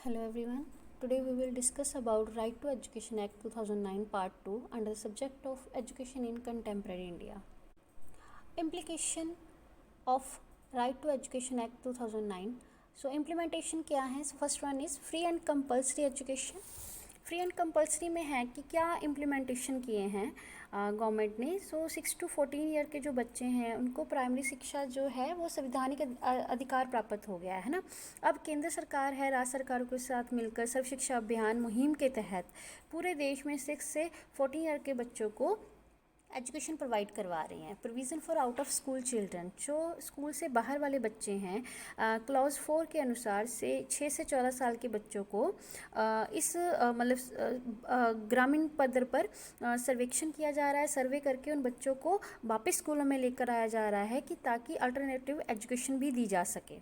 Hello everyone. Today we will discuss about Right to Education Act 2009 Part 2 under the subject of Education in Contemporary India. Implication of Right to Education Act 2009. So implementation क्या है? So first one is free and compulsory education. Free and compulsory में है कि क्या implementation किए हैं government ने। 6 to 14 year के जो बच्चे हैं उनको प्राइमरी शिक्षा जो है वो संवैधानिक अधिकार प्राप्त हो गया है ना। अब केंद्र सरकार है राज्य सरकारों के साथ मिलकर सर्व शिक्षा अभियान मुहिम के तहत पूरे देश में 6 से 14 ईयर के बच्चों को एजुकेशन प्रोवाइड करवा रही हैं। Provision for out of school children, जो स्कूल से बाहर वाले बच्चे हैं, क्लॉज 4 के अनुसार से 6 से 14 साल के बच्चों को इस ग्रामीण पद्धति पर सर्वेक्षण किया जा रहा है। सर्वे करके उन बच्चों को वापस स्कूलों में लेकर आया जा रहा है कि ताकि अल्टरनेटिव एजुकेशन भी दी जा सके।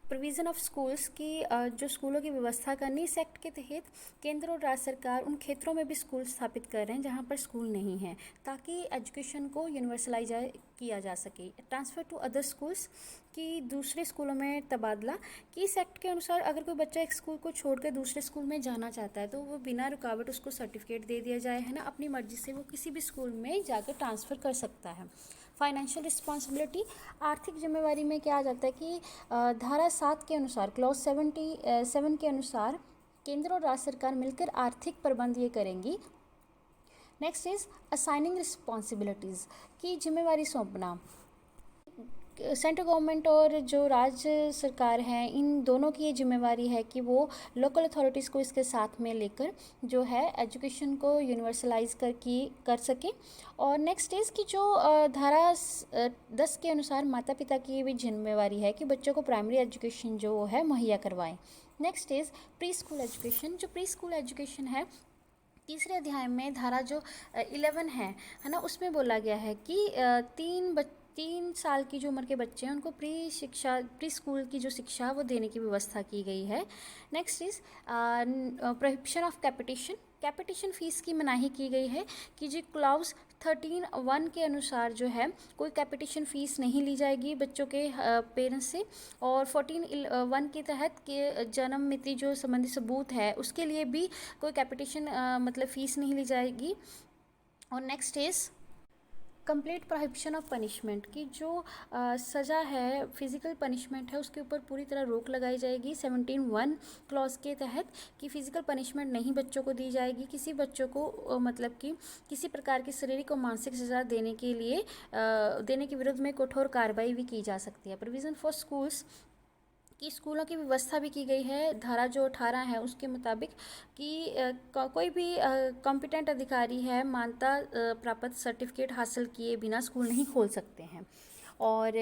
प्रोविज़न ऑफ स्कूल्स की जो स्कूलों की व्यवस्था करनी, इस एक्ट के तहत केंद्र और राज्य सरकार उन क्षेत्रों में भी स्कूल स्थापित कर रहे हैं जहां पर स्कूल नहीं है, ताकि एजुकेशन को यूनिवर्सलाइज किया जा सके। ट्रांसफ़र टू अदर स्कूल्स कि दूसरे स्कूलों में तबादला, कि इस एक्ट के अनुसार अगर कोई बच्चा एक स्कूल को छोड़कर दूसरे स्कूल में जाना चाहता है तो वो बिना रुकावट उसको सर्टिफिकेट दे दिया जाए, है ना। अपनी मर्जी से वो किसी भी स्कूल में जाकर ट्रांसफ़र कर सकता है। फाइनेंशियल रिस्पॉन्सिबिलिटी, आर्थिक जिम्मेवारी में क्या आ जाता है कि धारा 7 के अनुसार क्लॉज 77 के अनुसार केंद्र और राज्य सरकार मिलकर आर्थिक प्रबंध ये करेंगी। नेक्स्ट इज असाइनिंग रिस्पॉन्सिबिलिटीज़, की जिम्मेवारी सौंपना। सेंट्रल गवर्नमेंट और जो राज्य सरकार है इन दोनों की ये जिम्मेवारी है कि वो लोकल अथॉरिटीज़ को इसके साथ में लेकर जो है एजुकेशन को यूनिवर्सलाइज कर सकें। और नेक्स्ट इज़ कि जो धारा 10 के अनुसार माता पिता की भी जिम्मेवारी है कि बच्चों को प्राइमरी एजुकेशन जो है मुहैया करवाएं। Next is pre school education. जो प्री स्कूल एजुकेशन है तीसरे अध्याय में धारा जो 11 है ना, उसमें बोला गया है कि 3 साल की जो उम्र के बच्चे हैं उनको प्री स्कूल की जो शिक्षा वो देने की व्यवस्था की गई है। Next is prohibition of capitation fees की मनाही की गई है कि जो क्लॉज 13(1) के अनुसार जो है कोई कैपिटेशन फ़ीस नहीं ली जाएगी बच्चों के पेरेंट्स से। और 14(1) के तहत के जन्म मिति जो संबंधी सबूत है उसके लिए भी कोई कैपिटेशन मतलब फ़ीस नहीं ली जाएगी। और next is complete prohibition of punishment, की जो सज़ा है फिज़िकल पनिशमेंट है उसके ऊपर पूरी तरह रोक लगाई जाएगी 17(1) क्लॉज के तहत, कि फ़िज़िकल पनिशमेंट नहीं बच्चों को दी जाएगी। किसी बच्चों को मतलब कि किसी प्रकार की शारीरिक और मानसिक सज़ा देने के विरुद्ध में कठोर कार्रवाई भी की जा सकती है। प्रोविज़न फॉर स्कूल्स, कि स्कूलों की व्यवस्था भी की गई है धारा जो 18 है उसके मुताबिक कि कोई भी कॉम्पिटेंट अधिकारी है मान्यता प्राप्त सर्टिफिकेट हासिल किए बिना स्कूल नहीं खोल सकते हैं। और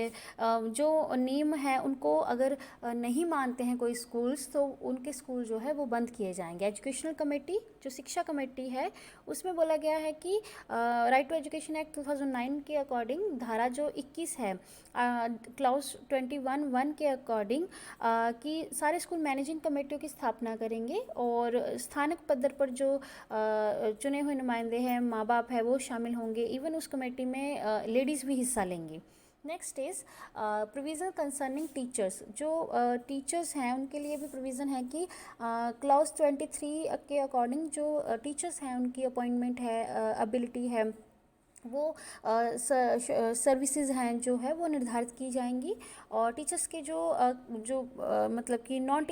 जो नियम है उनको अगर नहीं मानते हैं कोई स्कूल्स तो उनके स्कूल जो है वो बंद किए जाएंगे। एजुकेशनल कमेटी, जो शिक्षा कमेटी है उसमें बोला गया है कि राइट टू एजुकेशन एक्ट 2009 के अकॉर्डिंग धारा जो 21 है क्लॉज 21(1) के अकॉर्डिंग कि सारे स्कूल मैनेजिंग कमेटियों की स्थापना करेंगे और स्थानिक पद्धति पर जो चुने हुए नुमाइंदे हैं माँ बाप है वो शामिल होंगे। इवन उस कमेटी में लेडीज़ भी हिस्सा लेंगी। Next is provision concerning teachers, जो टीचर्स हैं उनके लिए भी प्रोविज़न है कि क्लॉज 23 के अकॉर्डिंग जो टीचर्स हैं उनकी अपॉइंटमेंट है एबिलिटी है वो सर्विसेज हैं जो है वो निर्धारित की जाएंगी। और टीचर्स के जो मतलब कि नॉन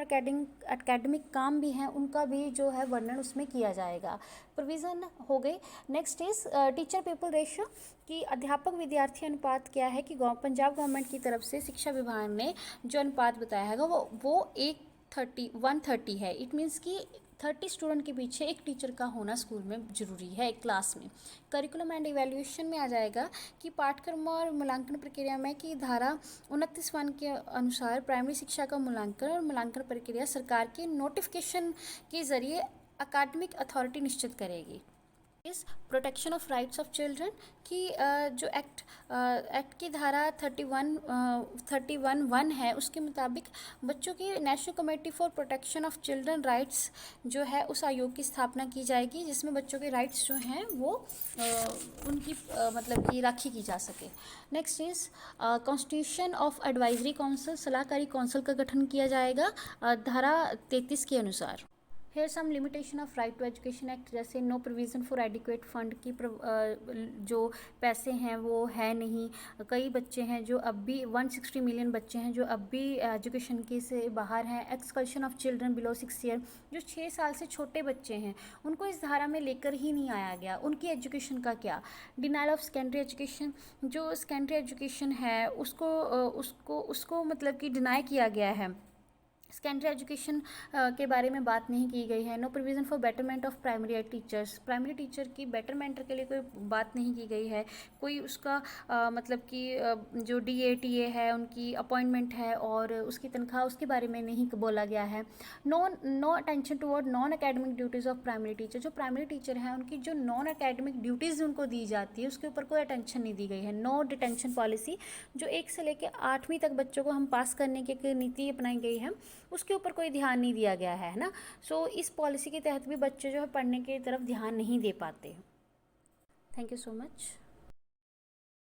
एकेडमिक काम भी हैं उनका भी जो है वर्णन उसमें किया जाएगा। प्रोविज़न हो गई। Next is teacher people ratio, कि अध्यापक विद्यार्थी अनुपात क्या है कि पंजाब गवर्नमेंट की तरफ से शिक्षा विभाग ने जो अनुपात बताया है वो 130 है। इट मीन्स कि 30 स्टूडेंट के पीछे एक टीचर का होना स्कूल में ज़रूरी है एक क्लास में। करिकुलम एंड इवैल्यूएशन में आ जाएगा कि पाठ्यक्रम और मूल्यांकन प्रक्रिया में कि धारा 29(1) के अनुसार प्राइमरी शिक्षा का मूल्यांकन और मूल्यांकन प्रक्रिया सरकार के नोटिफिकेशन के ज़रिए अकादमिक अथॉरिटी निश्चित करेगी। इस protection of rights of children कि जो एक्ट की धारा 31(1) है उसके मुताबिक बच्चों की national committee for protection of children rights जो है उस आयोग की स्थापना की जाएगी जिसमें बच्चों के राइट्स जो हैं वो उनकी मतलब कि राखी की जा सके। Next is constitution of advisory council, सलाहकारी काउंसिल का गठन किया जाएगा धारा 33 के अनुसार। Here some limitation of right to education act, जैसे no provision for adequate fund की जो पैसे हैं वो है नहीं। कई बच्चे हैं जो अब भी 160 मिलियन बच्चे हैं जो अब भी एजुकेशन के से बाहर हैं। एक्सकल्शन ऑफ चिल्ड्रन बिलो 6 ईयर, जो 6 साल से छोटे बच्चे हैं उनको इस धारा में लेकर ही नहीं आया गया, उनकी एजुकेशन का क्या। डिनाइल ऑफ सेकेंडरी एजुकेशन, जो सेकेंडरी एजुकेशन है उसको मतलब कि डिनाई किया गया है। सेकेंडरी एजुकेशन के बारे में बात नहीं की गई है। No provision for betterment of primary teachers, primary teacher की बेटरमेंट के लिए कोई बात नहीं की गई है। कोई उसका मतलब कि जो DATA है उनकी अपॉइंटमेंट है और उसकी तनख्वाह उसके बारे में नहीं बोला गया है। No attention toward non academic duties of primary teacher, जो प्राइमरी टीचर हैं उनकी जो नॉन एकेडमिक ड्यूटीज़ उनको दी जाती है उसके ऊपर कोई अटेंशन नहीं दी गई है। नो डिटेंशन पॉलिसी, जो 1 से लेकर 8वीं तक बच्चों को हम पास करने की नीति अपनाई गई है उसके ऊपर कोई ध्यान नहीं दिया गया है ना। सो इस पॉलिसी के तहत भी बच्चे जो है पढ़ने की तरफ ध्यान नहीं दे पाते। Thank you so much.